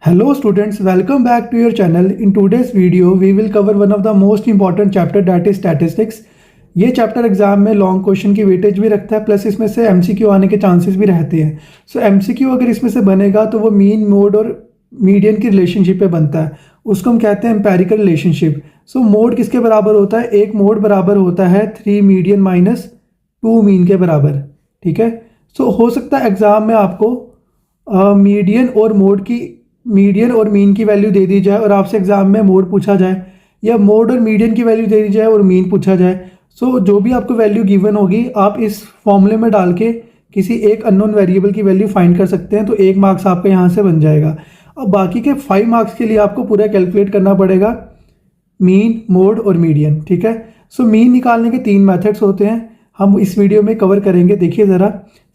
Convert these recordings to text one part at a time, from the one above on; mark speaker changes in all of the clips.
Speaker 1: Hello students, welcome back to your channel. In today's video, we will cover one of the most important chapter that is statistics. ये chapter exam में long question की weightage भी रखता है, plus इसमें से MCQ आने के चांसेस भी रहते हैं. सो एमसीक्यू अगर इसमें से बनेगा तो वो मीन, मोड और मीडियन की रिलेशनशिप पे बनता है. उसको हम कहते हैं एम्पेरिकल रिलेशनशिप. सो मोड किसके बराबर होता है? एक मोड बराबर होता है 3 मीडियन माइनस 2 मीन के बराबर. ठीक है. सो हो सकता है एग्जाम में आपको मीडियन और मीन की वैल्यू दे दी जाए और आपसे एग्जाम में मोड पूछा जाए, या मोड और मीडियन की वैल्यू दे दी जाए और मीन पूछा जाए. सो जो भी आपको वैल्यू गिवन होगी आप इस फॉर्मूले में डाल के किसी एक अननोन वेरिएबल की वैल्यू फाइंड कर सकते हैं. तो 1 मार्क्स आपका यहाँ से बन जाएगा. अब बाकी के 5 मार्क्स के लिए आपको पूरा कैलकुलेट करना पड़ेगा मीन, मोड और मीडियन. ठीक है. सो मीन निकालने के 3 मेथड्स होते हैं, हम इस वीडियो में कवर करेंगे. देखिए ज़रा,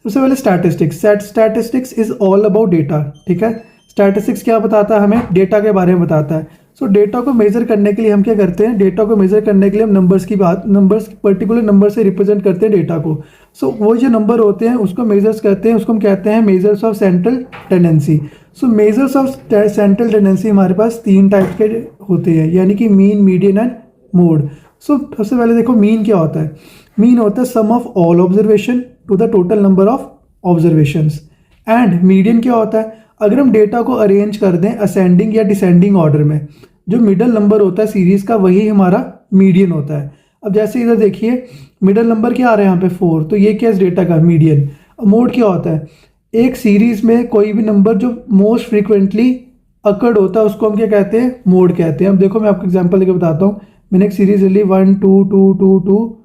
Speaker 1: सबसे पहले statistics. Statistics is all about data. ठीक है. स्टैटिस्टिक्स क्या बताता है? हमें डेटा के बारे में बताता है. सो डेटा को मेजर करने के लिए हम क्या करते हैं? डेटा को मेजर करने के लिए हम नंबर्स पर्टिकुलर नंबर से रिप्रेजेंट करते हैं डेटा को. सो वो जो नंबर होते हैं उसको मेजर्स कहते हैं, उसको हम कहते हैं measures of central tendency. So measures of central tendency हमारे पास 3 टाइप के होते हैं, यानी कि मीन, मीडियन एंड मोड. सो सबसे पहले देखो मीन क्या होता है. मीन होता है sum of all observation to the total number of observations. And median क्या होता है? अगर हम डेटा को अरेंज कर दें असेंडिंग या डिसेंडिंग ऑर्डर में, जो मिडल नंबर होता है सीरीज़ का, वही हमारा मीडियन होता है. अब जैसे इधर देखिए, मिडल नंबर क्या आ रहा है यहाँ पे 4, तो ये क्या है डेटा का मीडियन. मोड क्या होता है? एक सीरीज़ में कोई भी नंबर जो मोस्ट फ्रीक्वेंटली अकर्ड होता है उसको हम क्या कहते हैं? मोड कहते हैं. अब देखो मैं आपको एग्जाम्पल लेकर बताता हूँ. मैंने एक सीरीज ली 1 2 2 2 2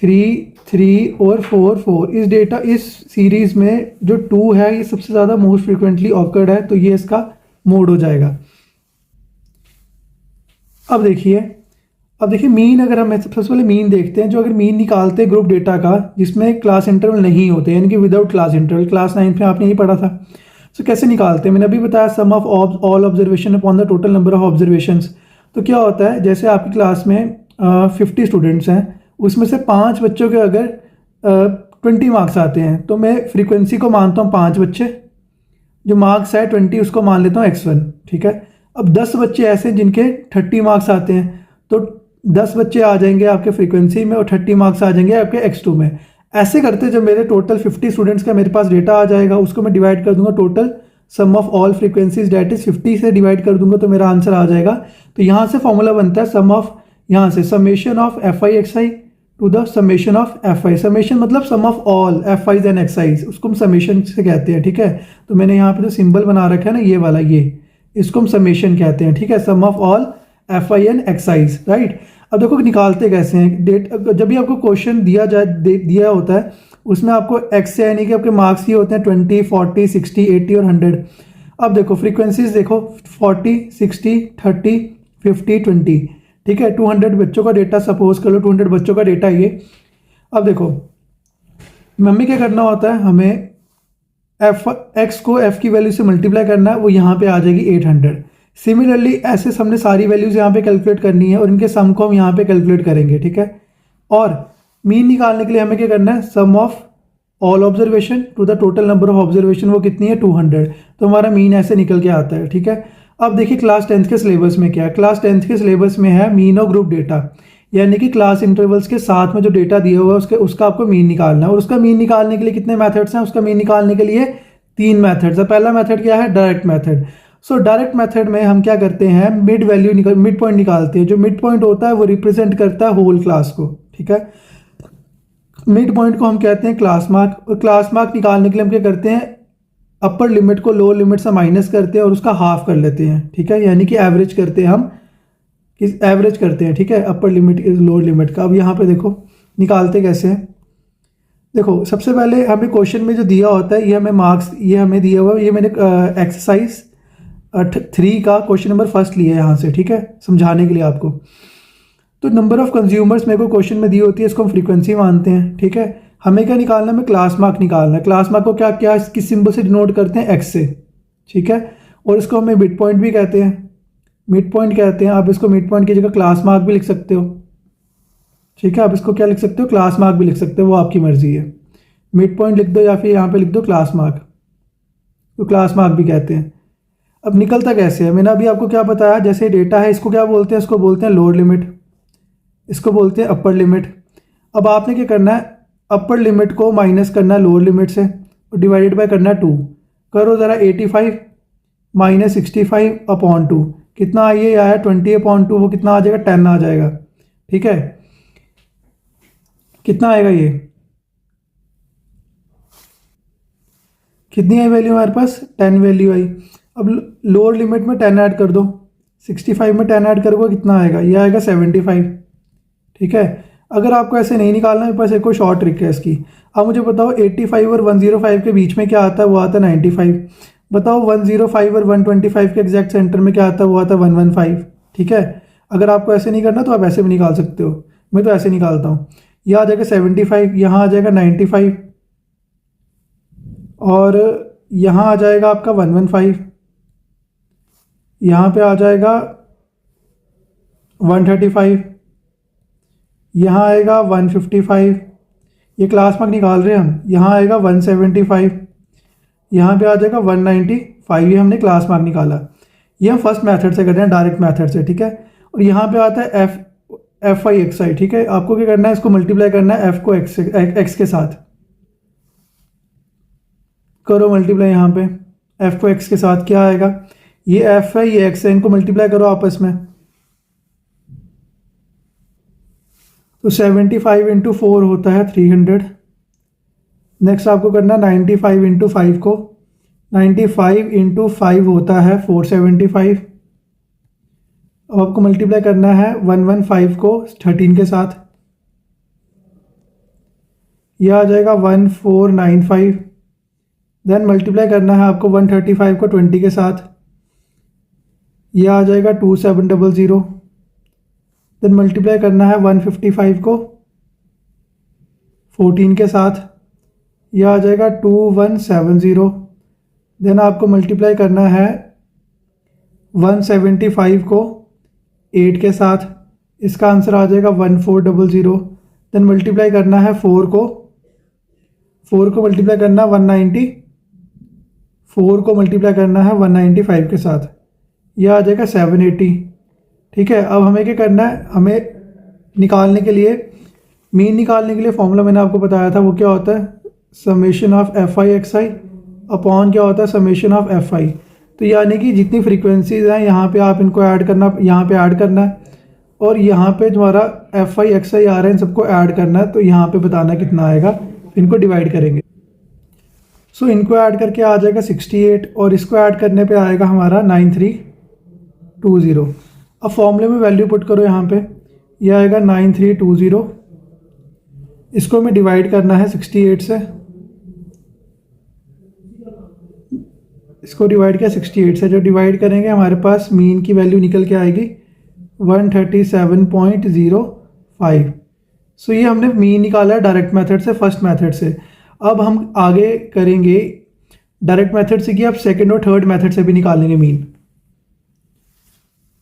Speaker 1: 3 3 और 4 4. इस सीरीज़ में जो 2 है ये सबसे ज़्यादा मोस्ट फ्रीक्वेंटली ऑकर्ड है, तो ये इसका मोड हो जाएगा. अब देखिए मीन. अगर हम सबसे पहले मीन देखते हैं. जो अगर मीन निकालते हैं ग्रुप डेटा का जिसमें क्लास इंटरवल नहीं होते, यानी कि विदाउट क्लास इंटरवल, क्लास 9 में आपने यही पढ़ा था. सो कैसे निकालते हैं? मैंने अभी बताया sum of all observation upon the total number of observations. तो क्या होता है, जैसे आपकी क्लास में 50 स्टूडेंट्स हैं, उसमें से 5 बच्चों के अगर 20 मार्क्स आते हैं तो मैं फ्रीक्वेंसी को मानता हूँ 5 बच्चे, जो मार्क्स है 20 उसको मान लेता हूँ x1. ठीक है. अब 10 बच्चे ऐसे जिनके 30 मार्क्स आते हैं, तो 10 बच्चे आ जाएंगे आपके फ्रीक्वेंसी में और 30 मार्क्स आ जाएंगे आपके x2 में. ऐसे करते जब मेरे टोटल 50 स्टूडेंट्स का मेरे पास डेटा आ जाएगा, उसको मैं डिवाइड कर दूंगा total sum of all frequencies that is 50 से डिवाइड कर दूंगा, तो मेरा आंसर आ जाएगा. तो यहाँ से फॉर्मूला बनता है सम ऑफ, यहाँ से summation of fi to the summation of fi. Summation मतलब sum of all fi's and xi's, उसको हम समेशन से कहते हैं. ठीक है. तो मैंने यहाँ पे जो सिंबल बना रखा है ना, ये वाला, ये इसको हम समेशन कहते हैं. ठीक है. Sum of all fi and xi's. Right. अब देखो निकालते कैसे हैं. जब भी आपको क्वेश्चन दिया होता है उसमें आपको x से, यानी कि आपके मार्क्स ये होते हैं 20 40 60 80 और 100. अब देखो फ्रीक्वेंसीज देखो 40 60 30 50 20. ठीक है. 200 बच्चों का डेटा सपोज कर लो, 200 बच्चों का डेटा ये. अब देखो मम्मी क्या करना होता है, हमें x को f की वैल्यू से मल्टीप्लाई करना है, वो यहाँ पे आ जाएगी 800. सिमिलरली ऐसे हमने सारी वैल्यूज यहाँ पे कैलकुलेट करनी है और इनके सम को हम यहाँ पे कैलकुलेट करेंगे. ठीक है. और मीन निकालने के लिए हमें क्या करना है? Sum of all observation to the total number of observation, वो कितनी है? 200. तो हमारा मीन ऐसे निकल के आता है. ठीक है. अब देखिए क्लास 10th के सिलेबस में क्या है. क्लास 10th के सिलेबस में है मीन और ग्रुप डेटा, यानी कि क्लास इंटरवल्स के साथ में जो डेटा दिया हुआ है उसका आपको मीन निकालना है. और उसका मीन निकालने के लिए कितने मेथड्स हैं? उसका मीन निकालने के लिए 3 मेथड्स है. पहला मेथड क्या है? Direct method. So direct method में हम क्या करते हैं? मिड पॉइंट निकालते हैं. जो मिड पॉइंट होता है वो रिप्रेजेंट करता है होल क्लास को. ठीक है. मिड पॉइंट को हम कहते हैं क्लास मार्क. और क्लास मार्क निकालने के लिए हम क्या करते हैं? अपर लिमिट को लोअर लिमिट से माइनस करते हैं और उसका हाफ कर लेते हैं. ठीक है. यानी कि एवरेज करते हैं हम, एवरेज करते हैं. ठीक है. Upper limit is lower limit का. अब यहाँ पे देखो निकालते कैसे हैं. देखो सबसे पहले हमें क्वेश्चन में जो दिया होता है, ये हमें मार्क्स, ये हमें दिया हुआ है. ये मैंने एक्सरसाइज 3 का क्वेश्चन नंबर 1 लिया है यहाँ से. ठीक है. समझाने के लिए आपको. तो नंबर ऑफ कंज्यूमर्स मेरे को क्वेश्चन में दी होती है, इसको हम फ्रीक्वेंसी मानते हैं. ठीक है. हमें क्या निकालना है? हमें क्लास मार्क निकालना है. क्लास मार्क को क्या किस सिंबल से डिनोट करते हैं? x से. ठीक है. और इसको हमें मिड पॉइंट भी कहते हैं. मिड पॉइंट कहते हैं. आप इसको मिड पॉइंट की जगह क्लास मार्क भी लिख सकते हो. ठीक है. आप इसको क्या लिख सकते हो? क्लास मार्क भी लिख सकते हो, वो आपकी मर्जी है. मिड पॉइंट लिख दो या फिर यहाँ पे लिख दो क्लास मार्क, तो क्लास मार्क भी कहते हैं. अब निकलता कैसे है, मैंने अभी आपको क्या बताया, जैसे डेटा है इसको क्या बोलते हैं, इसको बोलते हैं लोअर लिमिट, इसको बोलते हैं अपर लिमिट। अब आपने क्या करना है, अपर लिमिट को माइनस करना है लोअर लिमिट से और डिवाइडेड बाय करना है 2। करो ज़रा 85 माइनस 65 अपॉन 2, कितना ये आया 20 अपॉन 2, वो कितना आ जाएगा 10 आ जाएगा। ठीक है, कितना आएगा ये, कितनी है वैल्यू हमारे पास 10 वैल्यू आई। अब लोअर लिमिट में 10 ऐड कर दो, 65 में 10 ऐड करोगे कितना आएगा, ये आएगा 75। ठीक है, अगर आपको ऐसे नहीं निकालना, मेरे पास एक और शॉर्ट ट्रिक है इसकी। अब मुझे बताओ 85 और 105 के बीच में क्या आता है, वो आता है 95। बताओ 105 और 125 के एग्जैक्ट सेंटर में क्या आता है, वो आता है 115। ठीक है, अगर आपको ऐसे नहीं करना तो आप ऐसे भी निकाल सकते हो, मैं तो ऐसे निकालता हूँ। यह आ जाएगा 75, यहाँ आ जाएगा 95 और यहाँ आ जाएगा आपका 115, यहाँ पे आ जाएगा 135, यहाँ आएगा 155, ये क्लास मार्क निकाल रहे हैं हम, यहाँ आएगा 175, यहाँ पे आ जाएगा 195, ये हमने क्लास मार्क निकाला। ये हम फर्स्ट मेथड से कर रहे हैं, डायरेक्ट मेथड से। ठीक है, और यहाँ पे आता है एफ आई एक्स आई। ठीक है, आपको क्या करना है, इसको मल्टीप्लाई करना है एफ को एक्स के साथ, करो मल्टीप्लाई। यहाँ पे एफ को एक्स के साथ क्या आएगा, ये एफ है ये एक्स है, इनको मल्टीप्लाई करो आपस में। तो 75 इंटू 4 होता है 300। नेक्स्ट आपको करना 95 इंटू 5 को, 95 इंटू 5 होता है 475। अब आपको मल्टीप्लाई करना है 115 को 13 के साथ, यह आ जाएगा 1495। देन मल्टीप्लाई करना है आपको 135 को 20 के साथ, यह आ जाएगा 2700। देन मल्टीप्लाई करना है 155 को 14 के साथ, यह आ जाएगा 2170। देन आपको मल्टीप्लाई करना है 175 को 8 के साथ, इसका आंसर आ जाएगा 1400। देन मल्टीप्लाई करना है 4 को मल्टीप्लाई करना है 190, 4 को मल्टीप्लाई करना है 195 के साथ, यह आ जाएगा 780। ठीक है, अब हमें क्या करना है, हमें निकालने के लिए, मीन निकालने के लिए फॉर्मूला मैंने आपको बताया था, वो क्या होता है, summation of F I x I upon क्या होता है, समेशन ऑफ एफ आई। तो यानी कि जितनी फ्रीक्वेंसीज हैं यहाँ पे आप इनको ऐड करना, यहाँ पे ऐड करना है, और यहाँ पे तुम्हारा एफ आई एक्स आई आ रहा है, इन सबको ऐड करना है। तो यहाँ पे बताना कितना आएगा, इनको डिवाइड करेंगे। सो इनको ऐड करके आ जाएगा 68 और इसको ऐड करने पे आएगा हमारा 9320। अब फॉर्मूले में वैल्यू पुट करो यहाँ पे, यह आएगा 9320, इसको हमें डिवाइड करना है 68 से, इसको डिवाइड किया 68 से, जो डिवाइड करेंगे हमारे पास मीन की वैल्यू निकल के आएगी 137.05। सो ये हमने मीन निकाला है डायरेक्ट मेथड से, फर्स्ट मेथड से। अब हम आगे करेंगे डायरेक्ट मेथड से कि अब सेकंड और थर्ड मेथड से भी निकालेंगे मीन।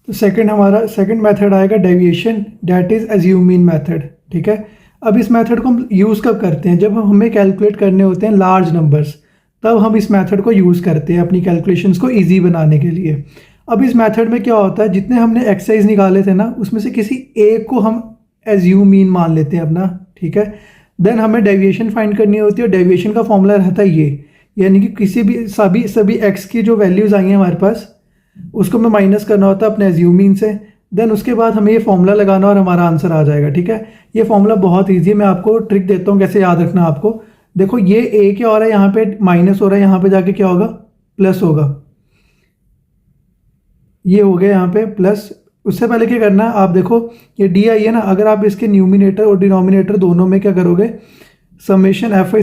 Speaker 1: तो हमारा सेकंड मेथड आएगा deviation, that is assume mean method. ठीक है, अब इस मेथड को हम यूज़ कब करते हैं, जब हमें कैलकुलेट करने होते हैं लार्ज नंबर्स, तब हम इस मेथड को यूज़ करते हैं अपनी कैलकुलेशंस को ईजी बनाने के लिए। अब इस मेथड में क्या होता है, जितने हमने एक्सरसाइज निकाले थे ना, उसमें से किसी एक को हम एज्यूम मीन मान लेते हैं अपना। ठीक है, देन हमें डेविएशन फाइंड करनी होती है, और डेविएशन का फॉर्मूला रहता है ये, यानी कि किसी भी सभी एक्स की जो वैल्यूज़ आई हैं हमारे पास, उसको हमें माइनस करना होता है अपने एज्यूम मीन से। देन उसके बाद हमें ये फॉर्मूला लगाना और हमारा आंसर आ जाएगा। ठीक है, ये फॉर्मूला बहुत ईजी है, मैं आपको ट्रिक देता हूँ कैसे याद रखना आपको। देखो ये ए क्या हो रहा है, यहाँ पे माइनस हो रहा है, यहाँ पे जाके क्या होगा, प्लस होगा। ये हो गया यहाँ पे प्लस। उससे पहले क्या करना है, आप देखो ये डी आई है ना, अगर आप इसके न्यूमिनेटर और डिनोमिनेटर दोनों में क्या करोगे, समेशन एफ आई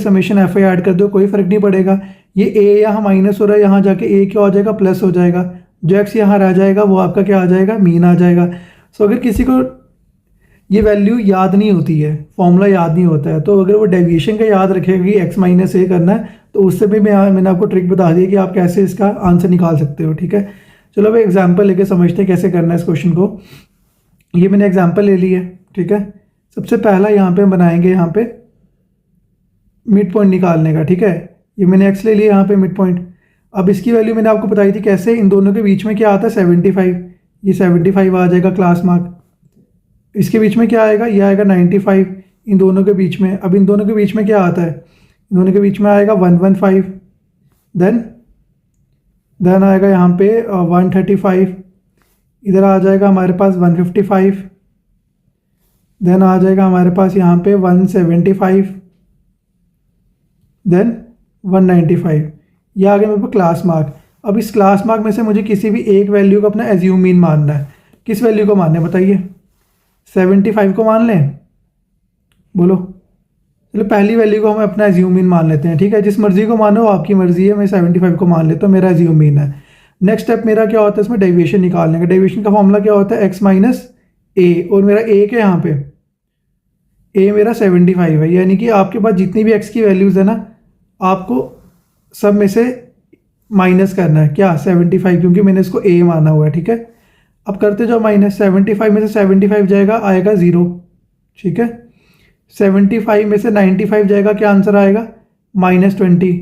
Speaker 1: ऐड कर दो, कोई फर्क नहीं पड़ेगा। ये ए यहाँ माइनस हो रहा है, यहाँ जाके ए क्या हो जाएगा, प्लस हो जाएगा। जो एक्स यहाँ रह जाएगा वो आपका क्या आ जाएगा, मीन आ जाएगा। सो अगर किसी को ये वैल्यू याद नहीं होती है, फॉर्मूला याद नहीं होता है, तो अगर वो डेविएशन का याद रखेगा कि एक्स माइनस ए करना है, तो उससे भी मैंने आपको ट्रिक बता दी कि आप कैसे इसका आंसर निकाल सकते हो। ठीक है, चलो अब एग्जाम्पल लेके समझते हैं कैसे करना है इस क्वेश्चन को। ये मैंने एग्जाम्पल ले ली है। ठीक है, सबसे पहला यहाँ पे हम बनाएंगे, यहाँ पे मिड पॉइंट निकालने का। ठीक है, ये मैंने एक्स ले लिया यहाँ पे मिड पॉइंट। अब इसकी वैल्यू मैंने आपको बताई थी कैसे, इन दोनों के बीच में क्या आता है 75, ये 75 आ जाएगा क्लास मार्क। इसके बीच में क्या आएगा, ये आएगा 95 इन दोनों के बीच में। अब इन दोनों के बीच में क्या आता है, इन दोनों के बीच में आएगा 115, देन आएगा यहाँ पे 135, इधर आ जाएगा हमारे पास 155, देन आ जाएगा हमारे पास यहाँ पे 175, देन 195। ये आ गया मेरे पास क्लास मार्क। अब इस क्लास मार्क में से मुझे किसी भी एक वैल्यू को अपना एज्यूम मीन मानना है। किस वैल्यू को मानना है बताइए, 75 को मान लें, बोलो। चलो पहली वैल्यू को हम अपना एज्यूम मीन मान लेते हैं, ठीक है। जिस मर्जी को मानो आपकी मर्जी है, मैं 75 को मान लेता हूँ, मेरा एज्यूम मीन है। नेक्स्ट स्टेप मेरा क्या होता है, इसमें डेविएशन निकालने का। डेविएशन का फॉर्मूला क्या होता है, x माइनस ए, और मेरा ए क्या यहाँ पे, ए मेरा 75 है, यानी कि आपके पास जितनी भी x की वैल्यूज़ है ना, आपको सब में से माइनस करना है क्या 75, क्योंकि मैंने इसको a माना हुआ है, ठीक है। अब करते जाओ माइनस, 75 में से 75 जाएगा, आएगा 0, ठीक है। 75 में से 95 जाएगा, क्या आंसर आएगा -20।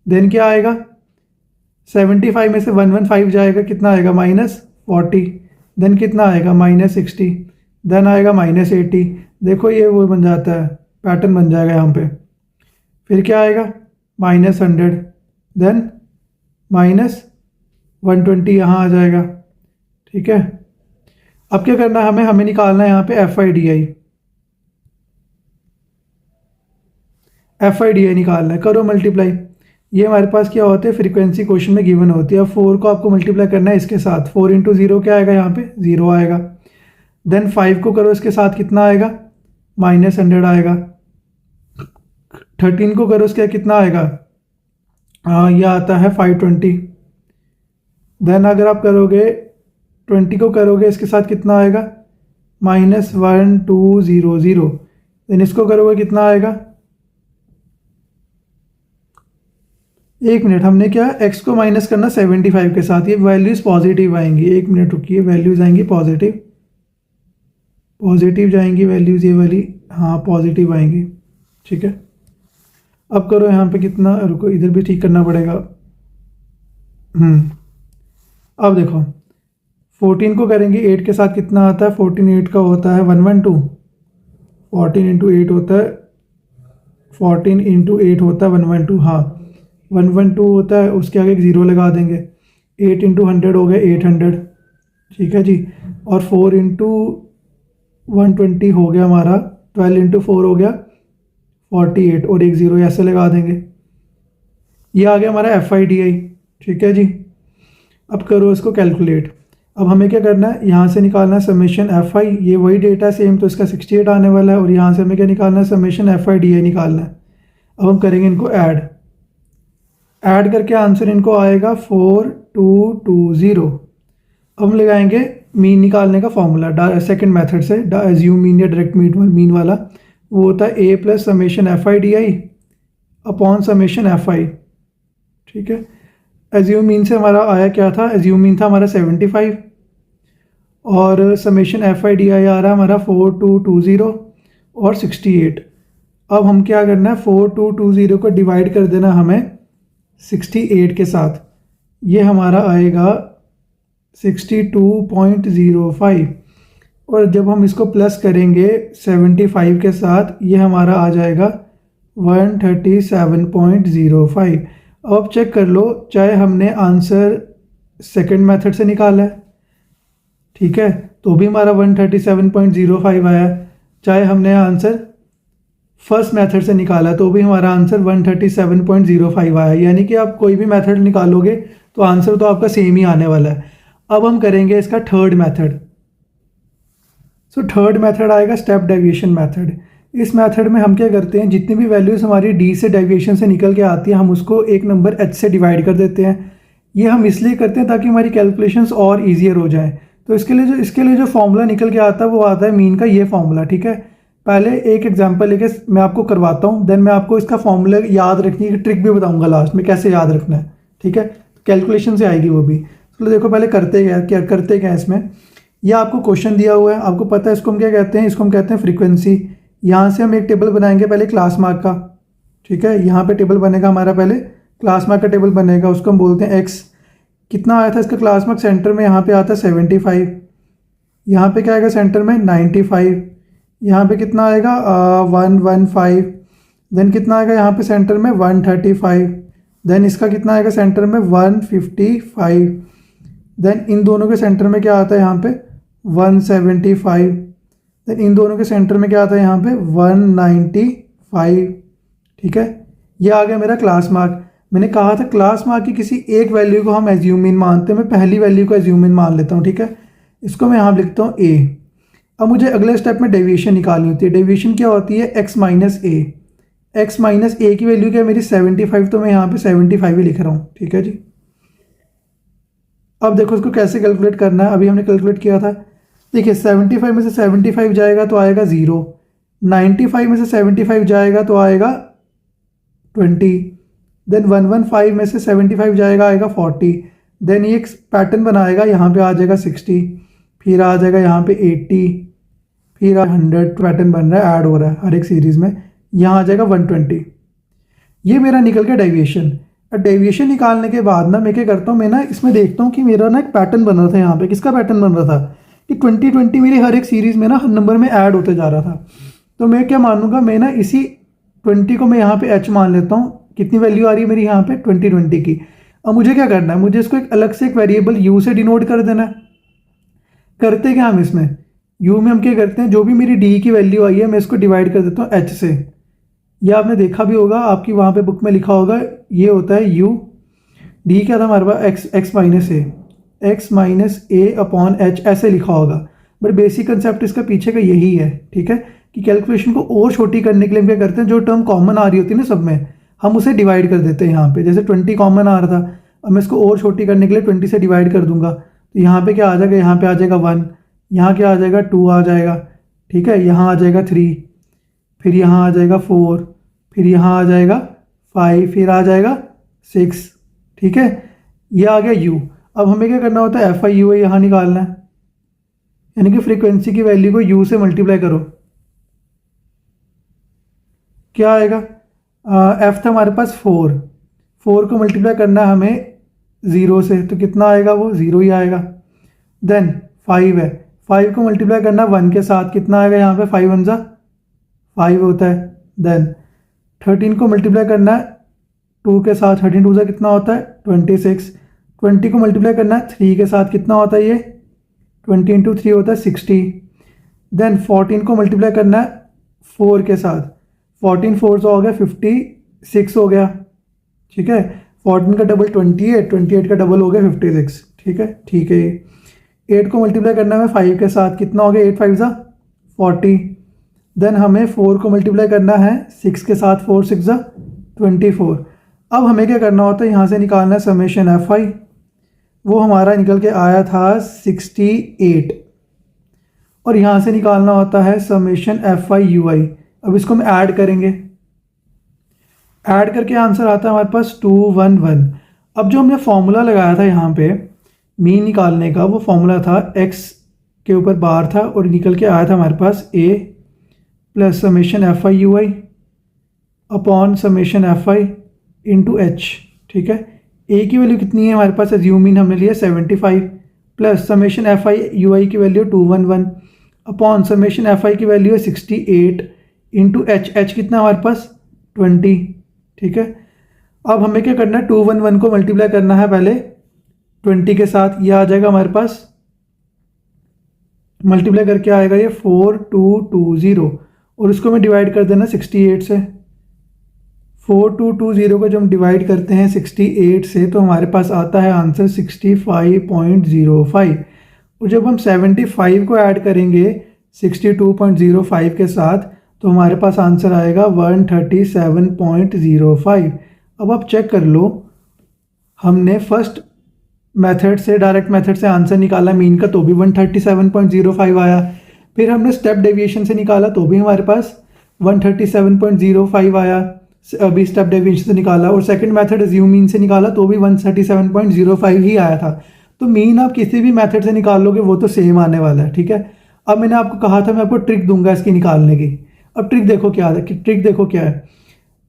Speaker 1: देन क्या आएगा, 75 में से 115 जाएगा, कितना आएगा -40। देन कितना आएगा -60। देन आएगा -80। देखो ये वो बन जाता है, पैटर्न बन जाएगा यहाँ पे। फिर क्या आएगा -100, देन -120 यहाँ आ जाएगा, ठीक है। अब क्या करना है, हमें निकालना है यहाँ पे FIDI निकालना है। करो मल्टीप्लाई। ये हमारे पास क्या होते हैं, फ्रीक्वेंसी क्वेश्चन में गिवन होती है। अब 4 को आपको मल्टीप्लाई करना है इसके साथ, 4 × 0 क्या आएगा यहाँ पे 0 आएगा। देन 5 को करो इसके साथ, कितना आएगा -100 आएगा। 13 को करो इसके कितना आएगा, यह आता है 520। देन अगर आप करोगे 20 को करोगे इसके साथ, कितना आएगा -1200। देन इसको करोगे कितना आएगा, एक मिनट, हमने क्या x को माइनस करना 75 के साथ, ये वैल्यूज़ पॉजिटिव आएंगी। एक मिनट रुकिए, वैल्यूज़ आएंगी पॉजिटिव जाएंगी वैल्यूज़, ये वाली हाँ पॉजिटिव आएंगी, ठीक है। अब करो यहाँ पे कितना, रुको इधर भी ठीक करना पड़ेगा। अब देखो 14 को करेंगे 8 के साथ, कितना आता है 14 8 का होता है 112। 14 × 8 होता है 112, हाँ 112 होता है, उसके आगे एक 0 लगा देंगे। 8 × 100 हो गया 800, ठीक है जी। और 4 × 120 हो गया हमारा, 12 × 4 हो गया 48, और एक 0 ऐसे लगा देंगे। ये आ गया हमारा FIDI, ठीक है जी। अब करो इसको कैलकुलेट। अब हमें क्या करना है, यहाँ से निकालना है समेशन FI, ये वही डेटा सेम, तो इसका 68 आने वाला है। और यहाँ से हमें क्या निकालना है, समेशन FIDI निकालना है। अब हम करेंगे इनको ऐड करके आंसर इनको आएगा 4220। अब हम लगाएंगे मीन निकालने का फॉर्मूला सेकंड मेथड से, एज्यूम मीन या डायरेक्ट मीन वाला। वो होता है A + summation FIDI upon summation FI, ठीक है। एज्यूम मीन से हमारा आया क्या था, एज्यूम मीन था हमारा 75, और समेशन FIDI आ रहा है हमारा 4220 और 68। अब हम क्या करना है, 4220 को डिवाइड कर देना हमें 68 के साथ, ये हमारा आएगा 62.05। और जब हम इसको प्लस करेंगे 75 के साथ, ये हमारा आ जाएगा 137.05। अब चेक कर लो, चाहे हमने आंसर सेकंड मेथड से निकाला है, ठीक है, तो भी हमारा 137.05 आया। चाहे हमने आंसर फर्स्ट मेथड से निकाला तो भी हमारा आंसर 137.05 आया। यानी कि आप कोई भी मेथड निकालोगे तो आंसर तो आपका सेम ही आने वाला है। अब हम करेंगे इसका third method. So third method आएगा स्टेप डेविएशन मेथड। इस मेथड में हम क्या करते हैं, जितनी भी वैल्यूज़ हमारी डी से डेविएशन से निकल के आती है, हम उसको एक नंबर h से डिवाइड कर देते हैं। ये हम इसलिए करते हैं ताकि हमारी कैलकुलेशंस और ईजियर हो जाएँ। तो इसके लिए जो फॉर्मूला निकल के आता है वो आता है मीन का ये फॉर्मूला, ठीक है। पहले एक एग्जांपल लेके मैं आपको करवाता हूँ, देन मैं आपको इसका फॉर्मूला याद रखने की ट्रिक भी बताऊंगा लास्ट में कैसे याद रखना है, ठीक है। कैलकुलेशन से आएगी वो भी। तो देखो पहले करते क्या इसमें, यह आपको क्वेश्चन दिया हुआ है, आपको पता है इसको हम क्या कहते हैं, इसको हम कहते हैं फ्रीक्वेंसी। यहाँ से हम एक टेबल बनाएंगे पहले क्लास मार्क का, ठीक है। यहाँ पे टेबल बनेगा हमारा पहले क्लास मार्क का टेबल बनेगा, उसको हम बोलते हैं एक्स। कितना आया था इसका क्लास मार्क सेंटर में, यहाँ पे आता है 75, यहाँ पे क्या आएगा सेंटर में 95, यहाँ पे कितना आएगा 115, देन कितना आएगा यहाँ पे सेंटर में 135, देन इसका कितना आएगा सेंटर में 155, देन इन दोनों के सेंटर में क्या आता है यहाँ पे 175, देन इन दोनों के सेंटर में क्या आता है यहाँ पे 195। ठीक है, ये आ गया मेरा क्लास मार्क। मैंने कहा था क्लास मार्क की किसी एक वैल्यू को हम एज्यूम इन मानते हैं, मैं पहली वैल्यू को एज्यूम इन मान लेता हूँ। ठीक है, इसको मैं यहाँ लिखता हूँ ए। अब मुझे अगले स्टेप में डेविएशन निकालनी होती है। डेविएशन क्या होती है, एक्स माइनस ए। एक्स माइनस ए की वैल्यू क्या है मेरी 75, तो मैं यहाँ पे 75 ही लिख रहा हूँ। ठीक है जी, अब देखो इसको कैसे कैलकुलेट करना है। अभी हमने कैलकुलेट किया था, देखिए 75 में से 75 जाएगा तो आएगा 0, 95 में से 75 जाएगा तो आएगा 20, देन 115 में से 75 जाएगा आएगा 40, देन ये एक पैटर्न बनाएगा, यहाँ पे आ जाएगा 60, फिर आ जाएगा यहाँ पे 80, फिर 100 पैटर्न बन रहा है, ऐड हो रहा है हर एक सीरीज़ में, यहाँ आ जाएगा 120। ये मेरा निकल गया डेविएशन। अब डेविएशन निकालने के बाद ना मैं क्या करता हूँ, मैं ना इसमें देखता हूँ कि मेरा ना एक पैटर्न बन रहा था। यहाँ पे किसका पैटर्न बन रहा था कि 20 मेरी हर एक सीरीज़ में ना हर नंबर में ऐड होते जा रहा था। तो मैं क्या मानूंगा, मैं ना इसी 20 को मैं यहाँ पे एच मान लेता हूँ। कितनी वैल्यू आ रही है मेरी यहाँ पे 20 की। अब मुझे क्या करना है, मुझे इसको एक अलग से एक वेरिएबल यू से डिनोट कर देना है। करते क्या हम इसमें, यू में हम क्या करते हैं, जो भी मेरी डी की वैल्यू आई है मैं इसको डिवाइड कर देता हूँ एच से। यह आपने देखा भी होगा, आपकी वहाँ पे बुक में लिखा होगा, ये होता है यू। डी क्या था हमारे पास एक्स माइनस ए अपॉन एच, ऐसे लिखा होगा। बट बेसिक कंसेप्ट इसका पीछे का यही है। ठीक है, कि कैलकुलेशन को और छोटी करने के लिए हम क्या करते हैं, जो टर्म कॉमन आ रही होती है ना सब में, हम उसे डिवाइड कर देते हैं। यहाँ पे जैसे 20 कॉमन आ रहा था, अब मैं इसको और छोटी करने के लिए 20 से डिवाइड कर दूंगा, तो यहाँ पे क्या आ जाएगा, यहाँ पे आ जाएगा 1, यहाँ क्या आ जाएगा 2 आ जाएगा। ठीक है, यहाँ आ जाएगा 3, फिर यहाँ आ जाएगा 4, फिर यहाँ आ जाएगा 5, फिर आ जाएगा 6। ठीक है, ये आ गया u। अब हमें क्या करना होता है, एफ आई यू यहाँ निकालना है, यानी कि फ्रीक्वेंसी की वैल्यू को u से मल्टीप्लाई करो। क्या आएगा, f था हमारे पास 4 को मल्टीप्लाई करना है हमें 0 से, तो कितना आएगा, वो 0 ही आएगा। देन 5 है, 5 को मल्टीप्लाई करना 1 के साथ, कितना आएगा यहाँ पे 5 1 5 होता है। देन 13 को मल्टीप्लाई करना है 2 के साथ, 13 2 कितना होता है 26। 20 को मल्टीप्लाई करना है 3 के साथ, कितना होता है ये 20 × 3 होता है 60। देन 14 को मल्टीप्लाई करना है 4 के साथ, 14 4 हो गया 56 हो गया। ठीक है, 14 का डबल 28 का डबल हो गया 56। ठीक है, 8 को मल्टीप्लाई करना है 5 के साथ, कितना हो गया 8 5 40। देन हमें 4 को मल्टीप्लाई करना है 6 के साथ, 4 6 24। अब हमें क्या करना होता है, यहाँ से निकालना है समेशन एफ आई, वो हमारा निकल के आया था 68, और यहाँ से निकालना होता है समेशन एफ आई यू आई। अब इसको हम ऐड करेंगे, ऐड करके आंसर आता है हमारे पास 211। अब जो हमने फॉर्मूला लगाया था यहाँ पे मीन निकालने का, वो फॉर्मूला था x के ऊपर बार था, और निकल के आया था हमारे पास a plus summation F I you I upon summation F I into H. ठीक है, a की वैल्यू कितनी है हमारे पास, एज्यूम इन हमने लिया 75, plus summation F I you i की value 211 upon summation F i की वैल्यू है 68 इंटू एच कितना हमारे पास 20। ठीक है, अब हमें क्या करना है, 211 को मल्टीप्लाई करना है पहले 20 के साथ, यह आ जाएगा हमारे पास, मल्टीप्लाई करके आएगा ये 4220, और इसको मैं डिवाइड कर देना 68 से। 4220 को जब हम डिवाइड करते हैं 68 से, तो हमारे पास आता है आंसर 65.05, और जब हम 75 को ऐड करेंगे 62.05 के साथ, तो हमारे पास आंसर आएगा 137.05। अब आप चेक कर लो, हमने फर्स्ट मेथड से, डायरेक्ट मेथड से आंसर निकाला मीन का, तो भी 137.05 आया। फिर हमने स्टेप डेविएशन से निकाला, तो भी हमारे पास 137.05 आया। अभी स्टेप डेविएशन से निकाला, और सेकंड मेथड अज्यूम मीन से निकाला, तो भी 137.05 ही आया था। तो मीन आप किसी भी मेथड से निकाल लोगे वो तो सेम आने वाला है। ठीक है, अब मैंने आपको कहा था मैं आपको ट्रिक दूंगा इसकी निकालने की। अब ट्रिक देखो क्या है,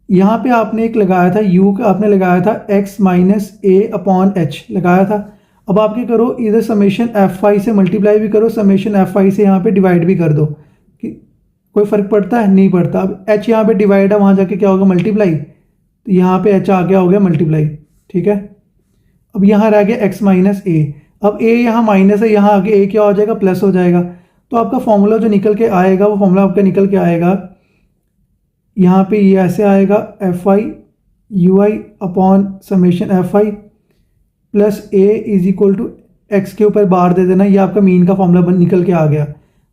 Speaker 1: यहाँ पे आपने एक लगाया था u का, आपने लगाया था x माइनस ए अपॉन एच लगाया था। अब आप क्या करो, इधर समेशन एफ आई से मल्टीप्लाई भी करो, समेशन एफ आई से यहाँ पे डिवाइड भी कर दो। कि कोई फ़र्क पड़ता है? नहीं पड़ता। अब h यहाँ पे डिवाइड है, वहाँ जाके क्या होगा, मल्टीप्लाई। तो यहाँ पे h आ गया, हो गया मल्टीप्लाई। ठीक है, अब यहाँ रह गया x माइनस ए। अब a यहाँ माइनस है, यहाँ आगे a क्या हो जाएगा, प्लस हो जाएगा। तो आपका फॉर्मूला जो निकल के आएगा, वो फॉर्मूला आपका निकल के आएगा, यहाँ पे ये ऐसे आएगा, F I you I upon summation F I plus A is equal to X के ऊपर बार दे देना। ये आपका मीन का फॉर्मूला निकल के आ गया।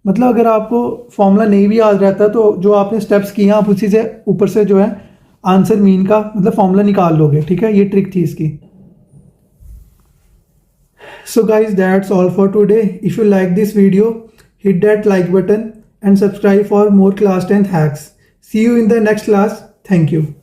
Speaker 1: मतलब अगर आपको फॉर्मूला नहीं भी याद रहता तो जो आपने स्टेप्स किए हैं आप उसी से ऊपर से जो है आंसर मीन का मतलब फॉर्मूला निकाल लोगे। ठीक है, ये ट्रिक थी इसकी। So guys, that's all for today. If you like this video, hit that like button and subscribe for more class 10th hacks. See you in the next class. Thank you.